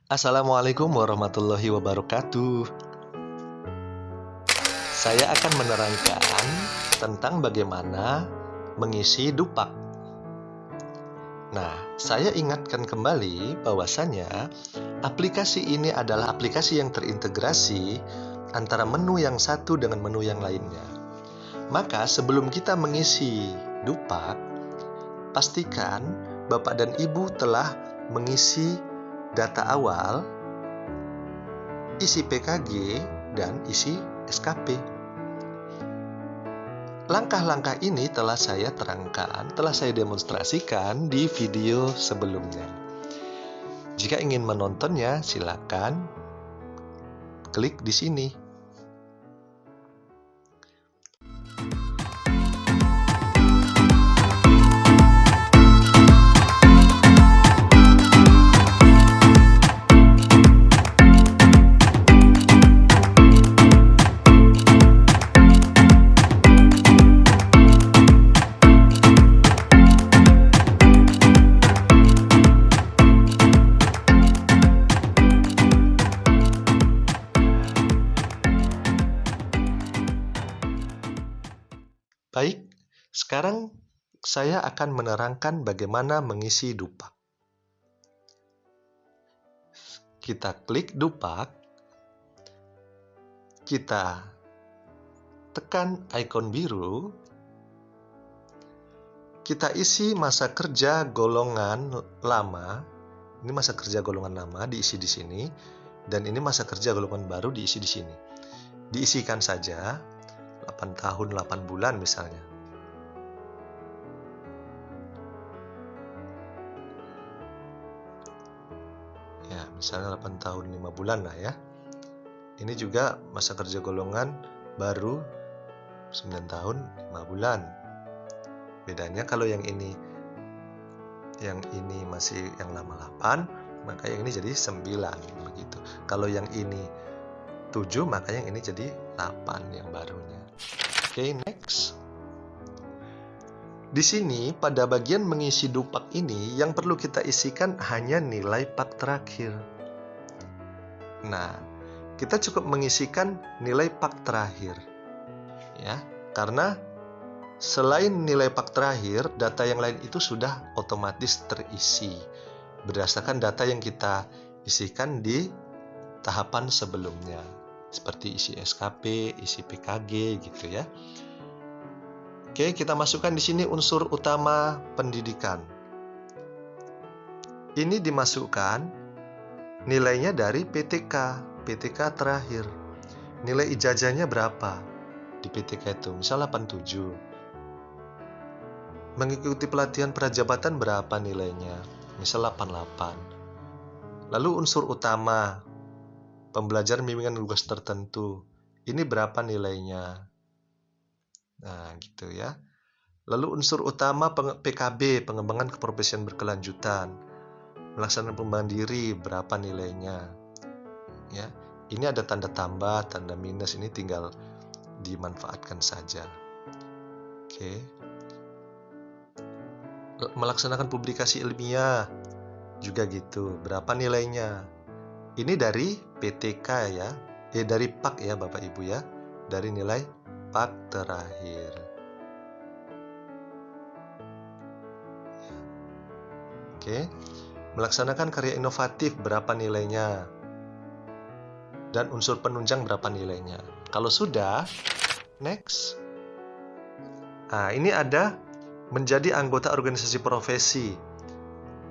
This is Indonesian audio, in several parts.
Assalamualaikum warahmatullahi wabarakatuh. Saya akan menerangkan tentang bagaimana mengisi dupak. Nah, saya ingatkan kembali bahwasanya aplikasi ini adalah aplikasi yang terintegrasi antara menu yang satu dengan menu yang lainnya. Maka sebelum kita mengisi dupak, pastikan Bapak dan Ibu telah mengisi data awal, isi PKG, dan isi SKP. Langkah-langkah ini telah saya terangkan, telah saya demonstrasikan di video sebelumnya. Jika ingin menontonnya, silakan klik di sini. Baik, sekarang saya akan menerangkan bagaimana mengisi dupak. Kita klik dupak, kita tekan ikon biru, kita isi masa kerja golongan lama. Ini masa kerja golongan lama diisi di sini, dan ini masa kerja golongan baru diisi di sini. Diisikan saja 8 tahun 8 bulan misalnya. Ya, misalnya 8 tahun 5 bulan lah ya. Ini juga masa kerja golongan baru 9 tahun 5 bulan. Bedanya kalau yang ini masih yang lama 8, maka yang ini jadi 9 begitu. Kalau yang ini 7, maka yang ini jadi 8 yang barunya. Oke, next. Di sini pada bagian mengisi dupak ini yang perlu kita isikan hanya nilai pak terakhir. Nah, kita cukup mengisikan nilai pak terakhir. Ya, karena selain nilai pak terakhir, data yang lain itu sudah otomatis terisi berdasarkan data yang kita isikan di tahapan sebelumnya, seperti isi SKP, isi PKG gitu ya. Oke, kita masukkan di sini unsur utama pendidikan. Ini dimasukkan nilainya dari PTK terakhir. Nilai ijazahnya berapa di PTK itu? Misal 87. Mengikuti pelatihan prajabatan berapa nilainya? Misal 88. Lalu unsur utama pembelajaran bimbingan tugas tertentu. Ini berapa nilainya? Nah, gitu ya. Lalu unsur utama PKB, pengembangan keprofesian berkelanjutan. Melaksanakan pengembangan diri, berapa nilainya? Ya. Ini ada tanda tambah, tanda minus, ini tinggal dimanfaatkan saja. Oke. Melaksanakan publikasi ilmiah juga gitu. Berapa nilainya? Ini dari PTK ya. Dari PAK ya Bapak Ibu ya. Dari nilai PAK terakhir. Oke. Melaksanakan karya inovatif berapa nilainya? Dan unsur penunjang berapa nilainya? Kalau sudah, next. Nah, ini ada menjadi anggota organisasi profesi.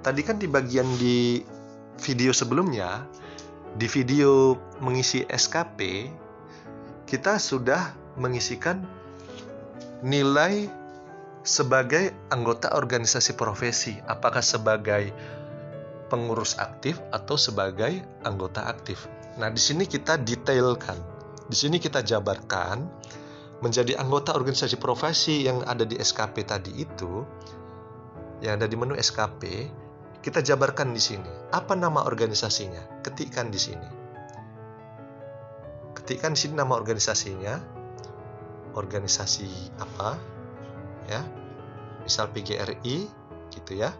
Tadi kan di bagian di video sebelumnya, di video mengisi SKP, kita sudah mengisikan nilai sebagai anggota organisasi profesi, apakah sebagai pengurus aktif atau sebagai anggota aktif. Nah, di sini kita detailkan. Di sini kita jabarkan menjadi anggota organisasi profesi yang ada di SKP tadi itu, yang ada di menu SKP, kita jabarkan di sini. Apa nama organisasinya? Ketikkan di sini. Ketikkan di sini nama organisasinya. Organisasi apa? Ya. Misal PGRI gitu ya.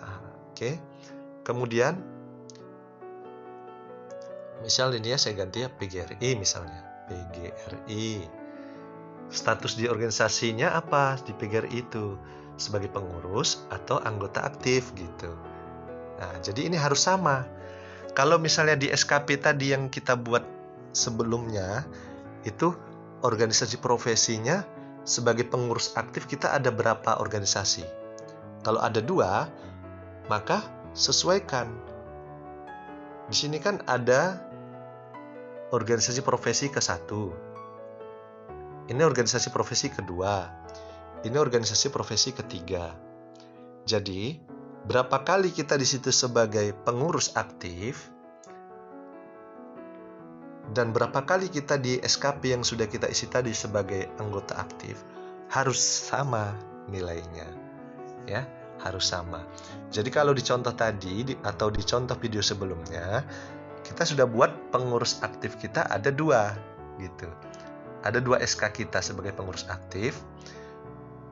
Nah, oke. Kemudian Misal ini ya saya ganti ya PGRI misalnya. PGRI. Status di organisasinya apa di PGRI itu? Sebagai pengurus atau anggota aktif gitu. Nah, jadi ini harus sama. Kalau misalnya di SKP tadi yang kita buat sebelumnya, itu organisasi profesinya sebagai pengurus aktif kita ada berapa organisasi? Kalau ada 2, maka sesuaikan. Di sini kan ada organisasi profesi ke-1. Ini organisasi profesi kedua. Ini organisasi profesi ketiga. Jadi, berapa kali kita di situ sebagai pengurus aktif dan berapa kali kita di SKP yang sudah kita isi tadi sebagai anggota aktif harus sama nilainya. Ya, harus sama. Jadi kalau di contoh tadi atau di contoh video sebelumnya, kita sudah buat pengurus aktif kita ada 2 gitu. Ada 2 SK kita sebagai pengurus aktif.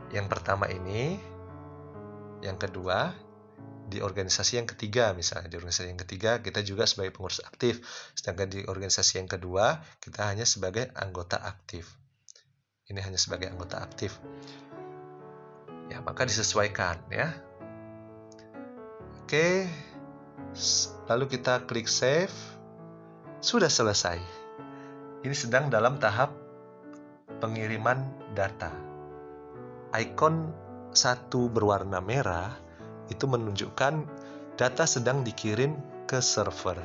Yang pertama ini, yang kedua di organisasi yang ketiga misalnya. Di organisasi yang ketiga kita juga sebagai pengurus aktif. Sedangkan di organisasi yang kedua kita hanya sebagai anggota aktif. Ini hanya sebagai anggota aktif. Ya, maka disesuaikan ya. Oke. Lalu kita klik save. Sudah selesai. Ini sedang dalam tahap pengiriman data. Ikon 1 berwarna merah itu menunjukkan data sedang dikirim ke server.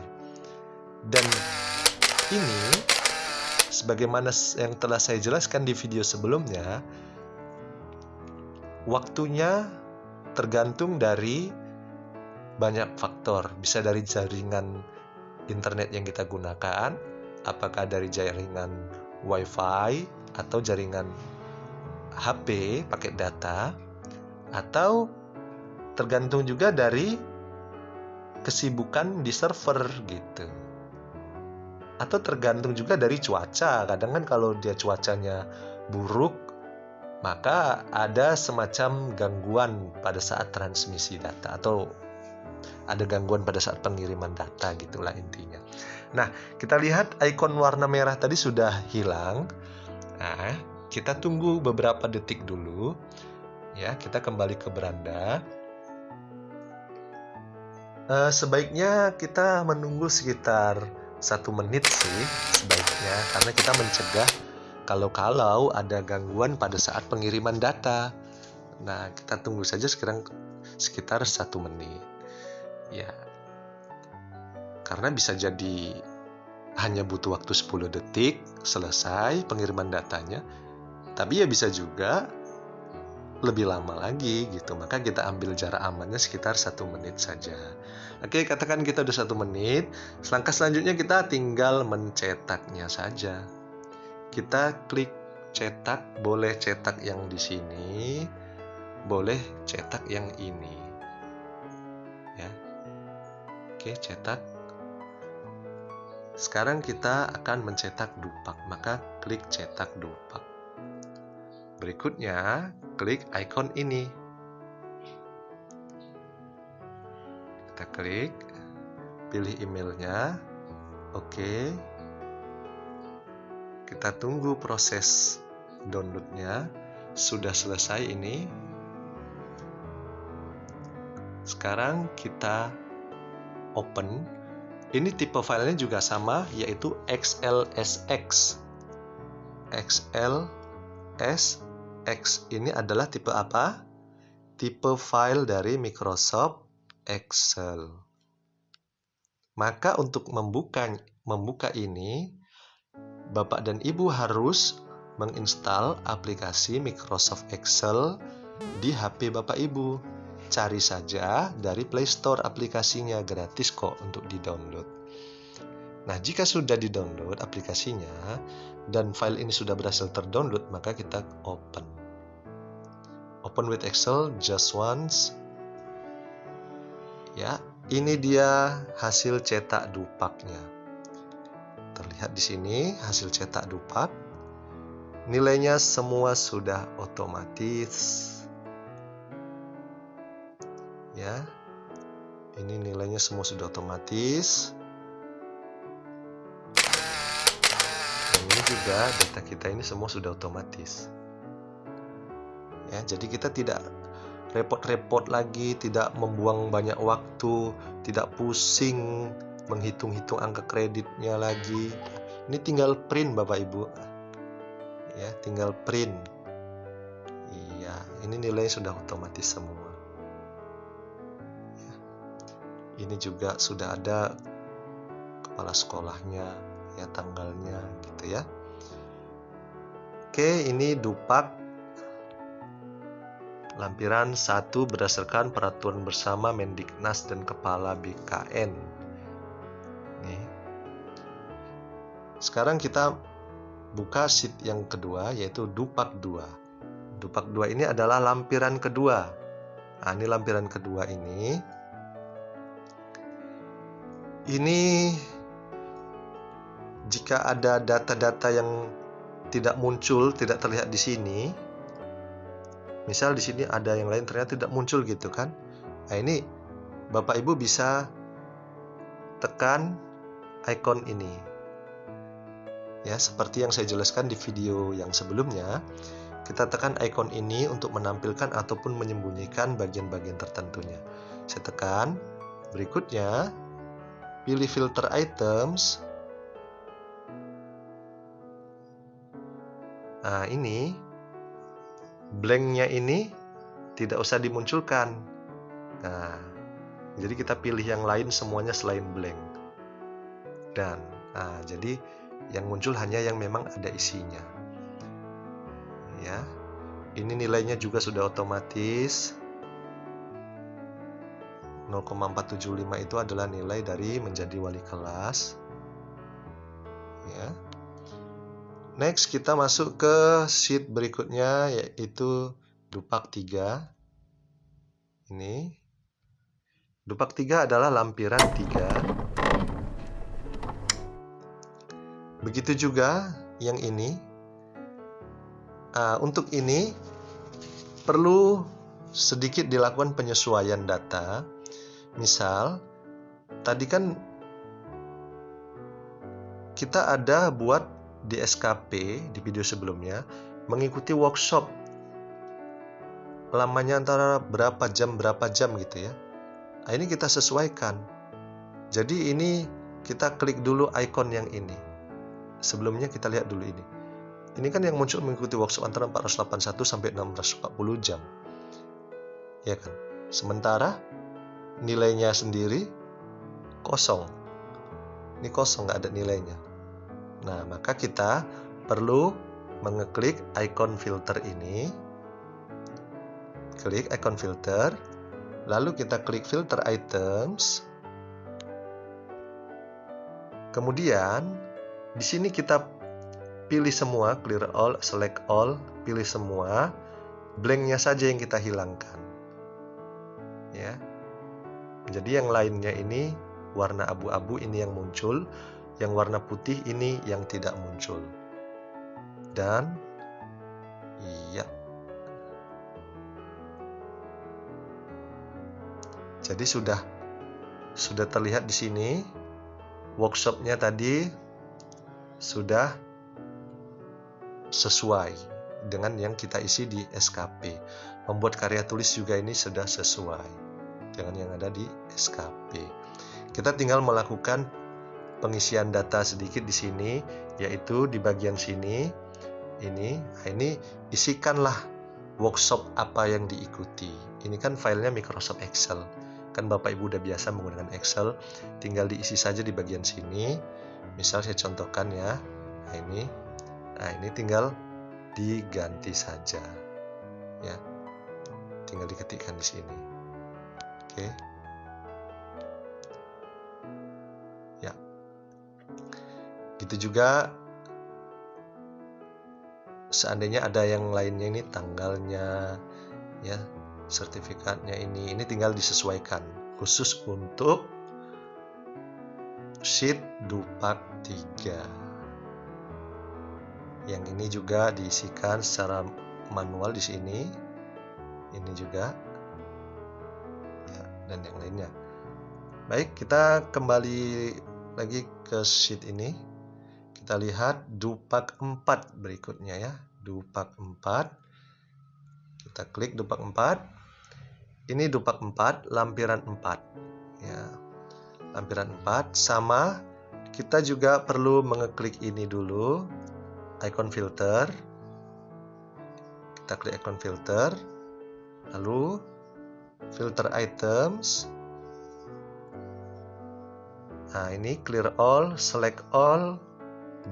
Dan ini sebagaimana yang telah saya jelaskan di video sebelumnya, waktunya tergantung dari banyak faktor. Bisa dari jaringan internet yang kita gunakan, apakah dari jaringan WiFi atau jaringan HP pakai data, atau tergantung juga dari kesibukan di server gitu. Atau tergantung juga dari cuaca. Kadang kan kalau dia cuacanya buruk, maka ada semacam gangguan pada saat transmisi data atau ada gangguan pada saat pengiriman data, gitulah intinya. Nah, kita lihat ikon warna merah tadi sudah hilang. Nah, kita tunggu beberapa detik dulu. Ya, kita kembali ke beranda. Sebaiknya kita menunggu sekitar 1 menit sih sebaiknya, karena kita mencegah kalau ada gangguan pada saat pengiriman data. Nah, kita tunggu saja sekitar 1 menit. Ya, karena bisa jadi hanya butuh waktu 10 detik selesai pengiriman datanya, tapi ya bisa juga lebih lama lagi gitu. Maka kita ambil jarak amannya sekitar 1 menit saja. Oke, katakan kita udah 1 menit. Langkah selanjutnya kita tinggal mencetaknya saja. Kita klik cetak, boleh cetak yang di sini, boleh cetak yang ini. Ya. Oke, cetak. Sekarang kita akan mencetak dupak, maka klik cetak dupak. Berikutnya, klik ikon ini. Kita klik, pilih emailnya. Oke. Kita tunggu proses downloadnya. Sudah selesai ini. Sekarang kita open. Ini tipe filenya juga sama, yaitu XLSX. XLSX ini adalah tipe apa? Tipe file dari Microsoft Excel. Maka untuk membuka ini, Bapak dan Ibu harus menginstal aplikasi Microsoft Excel di HP Bapak Ibu. Cari saja dari Play Store aplikasinya, gratis kok untuk di-download. Nah, jika sudah di-download aplikasinya dan file ini sudah berhasil terdownload, maka kita open. Open with Excel just once. Ya, ini dia hasil cetak dupaknya. Terlihat di sini hasil cetak dupak. Nilainya semua sudah otomatis. Ya, ini nilainya semua sudah otomatis. ini juga data kita ini semua sudah otomatis. Ya, jadi kita tidak repot-repot lagi, tidak membuang banyak waktu, tidak pusing menghitung-hitung angka kreditnya lagi. Ini tinggal print Bapak Ibu. Ya, tinggal print. Iya, ini nilai sudah otomatis semua. Ya. Ini juga sudah ada kepala sekolahnya, ya tanggalnya gitu ya. Oke, ini Dupak lampiran 1 berdasarkan peraturan bersama Mendiknas dan Kepala BKN. Nih. Sekarang kita buka sheet yang kedua, yaitu Dupak 2. Dupak 2 ini adalah lampiran kedua. Nah, ini lampiran kedua ini. Ini jika ada data-data yang tidak muncul, tidak terlihat di sini. Misal di sini ada yang lain ternyata tidak muncul gitu kan. Nah, ini Bapak Ibu bisa tekan icon ini. Ya, seperti yang saya jelaskan di video yang sebelumnya, kita tekan icon ini untuk menampilkan ataupun menyembunyikan bagian-bagian tertentunya. Saya tekan, berikutnya pilih filter items. Nah, ini blanknya ini tidak usah dimunculkan. Nah, jadi kita pilih yang lain semuanya selain blank. Dan, jadi yang muncul hanya yang memang ada isinya. Ya, ini nilainya juga sudah otomatis. 0,475 itu adalah nilai dari menjadi wali kelas. Ya. Next, kita masuk ke sheet berikutnya, yaitu Dupak 3. Ini. Dupak 3 adalah lampiran 3. Begitu juga yang ini. Untuk ini, perlu sedikit dilakukan penyesuaian data. Misal, tadi kan kita ada buat di SKP di video sebelumnya mengikuti workshop, lamanya antara berapa jam gitu ya. Nah, ini kita sesuaikan. Jadi ini kita klik dulu icon yang ini. Sebelumnya kita lihat dulu ini. Ini kan yang muncul mengikuti workshop antara 481 sampai 640 jam. Ya kan? Sementara nilainya sendiri kosong. Ini kosong, nggak ada nilainya. Nah, maka kita perlu mengeklik icon filter ini. Klik icon filter, lalu kita klik filter items. Kemudian di sini kita pilih semua, clear all, select all, pilih semua. Blanknya saja yang kita hilangkan. Ya. Jadi yang lainnya ini warna abu-abu ini yang muncul. Yang warna putih ini yang tidak muncul. Dan iya. Jadi sudah terlihat di sini workshopnya tadi sudah sesuai dengan yang kita isi di SKP. Membuat karya tulis juga ini sudah sesuai dengan yang ada di SKP. Kita tinggal melakukan pengisian data sedikit di sini, yaitu di bagian sini ini isikanlah workshop apa yang diikuti. Ini kan filenya Microsoft Excel, kan Bapak Ibu udah biasa menggunakan Excel, tinggal diisi saja di bagian sini. Misal saya contohkan ya, ini tinggal diganti saja, ya, tinggal diketikkan di sini. Oke. Gitu juga seandainya ada yang lainnya, ini tanggalnya, ya, sertifikatnya ini tinggal disesuaikan khusus untuk sheet Dupak 3. Yang ini juga diisikan secara manual di sini. Ini juga, ya, dan yang lainnya. Baik, kita kembali lagi ke sheet ini. Kita Kita lihat dupak 4 berikutnya ya. Dupak 4. Kita klik dupak 4. Ini dupak 4, lampiran 4. Ya. Lampiran 4 sama. Kita juga perlu mengeklik ini dulu, icon filter. Kita klik icon filter, lalu filter items. Nah, ini clear all, select all,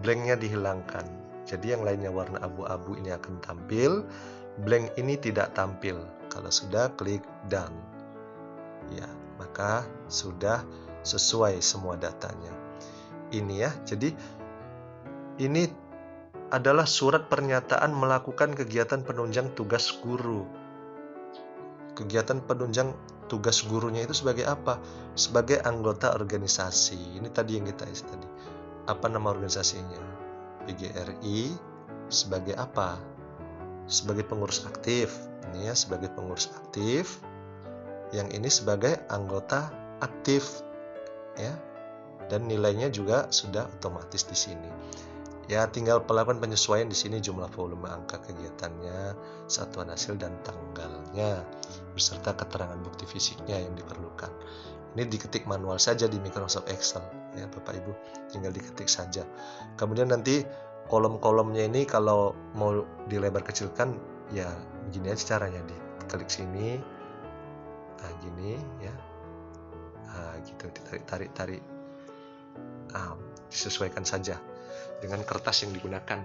blanknya dihilangkan. Jadi yang lainnya warna abu-abu ini akan tampil, blank ini tidak tampil. Kalau sudah klik done, ya maka sudah sesuai semua datanya. Ini ya, jadi ini adalah surat pernyataan melakukan kegiatan penunjang tugas guru. Kegiatan penunjang tugas gurunya itu sebagai apa? Sebagai anggota organisasi. Ini tadi yang kita isi tadi. Apa nama organisasinya? PGRI sebagai apa? Sebagai pengurus aktif. Ini ya, sebagai pengurus aktif. Yang ini sebagai anggota aktif, ya. Dan nilainya juga sudah otomatis di sini. Ya, tinggal melakukan penyesuaian di sini jumlah volume angka kegiatannya, satuan hasil dan tanggalnya, beserta keterangan bukti fisiknya yang diperlukan. Ini diketik manual saja di Microsoft Excel, ya Bapak Ibu, tinggal diketik saja. Kemudian nanti kolom-kolomnya ini kalau mau dilebar kecilkan, ya gini aja caranya, diklik sini, nah gini ya, nah gitu, ditarik. Disesuaikan saja dengan kertas yang digunakan.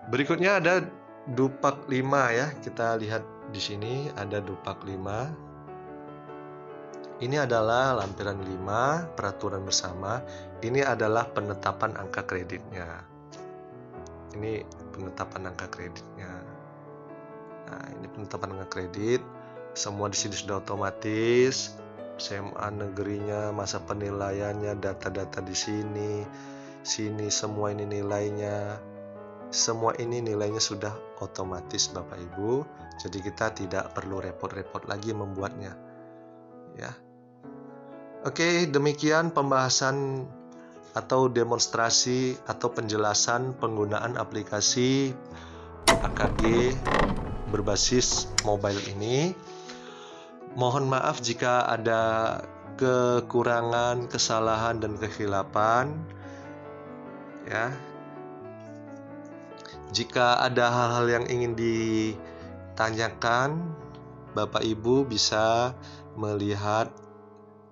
Berikutnya ada dupak 5 ya. Kita lihat di sini ada dupak 5. Ini adalah lampiran 5, peraturan bersama. Ini adalah penetapan angka kreditnya. Ini penetapan angka kreditnya. Nah, ini penetapan angka kredit. Semua di sini sudah otomatis. SMA negerinya, masa penilaiannya, data-data di sini semua ini nilainya. Semua ini nilainya sudah otomatis Bapak Ibu. Jadi kita tidak perlu repot-repot lagi membuatnya. Ya. Oke, demikian pembahasan atau demonstrasi atau penjelasan penggunaan aplikasi AKG berbasis mobile ini. Mohon maaf jika ada kekurangan, kesalahan, dan kekhilafan. Ya. Jika ada hal-hal yang ingin ditanyakan, Bapak Ibu bisa melihat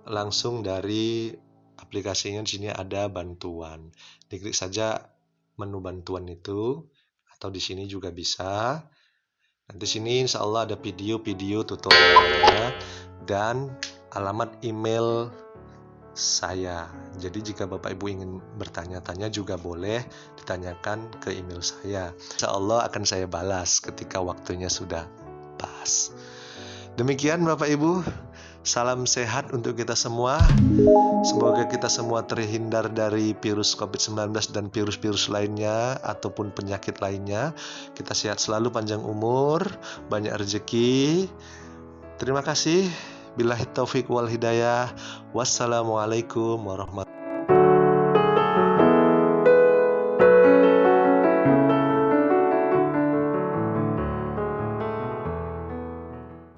langsung dari aplikasinya. Di sini ada bantuan. Diklik saja menu bantuan itu, atau di sini juga bisa. Nanti sini insya Allah ada video-video tutorialnya dan alamat email saya. Jadi jika Bapak Ibu ingin bertanya-tanya juga boleh ditanyakan ke email saya. Insya Allah akan saya balas ketika waktunya sudah pas. Demikian Bapak Ibu, salam sehat untuk kita semua. Semoga kita semua terhindar dari virus COVID-19 dan virus-virus lainnya ataupun penyakit lainnya. Kita sehat selalu, panjang umur, banyak rezeki. Terima kasih. Billahi taufik wal hidayah. Wassalamualaikum warahmatullahi wabarakatuh.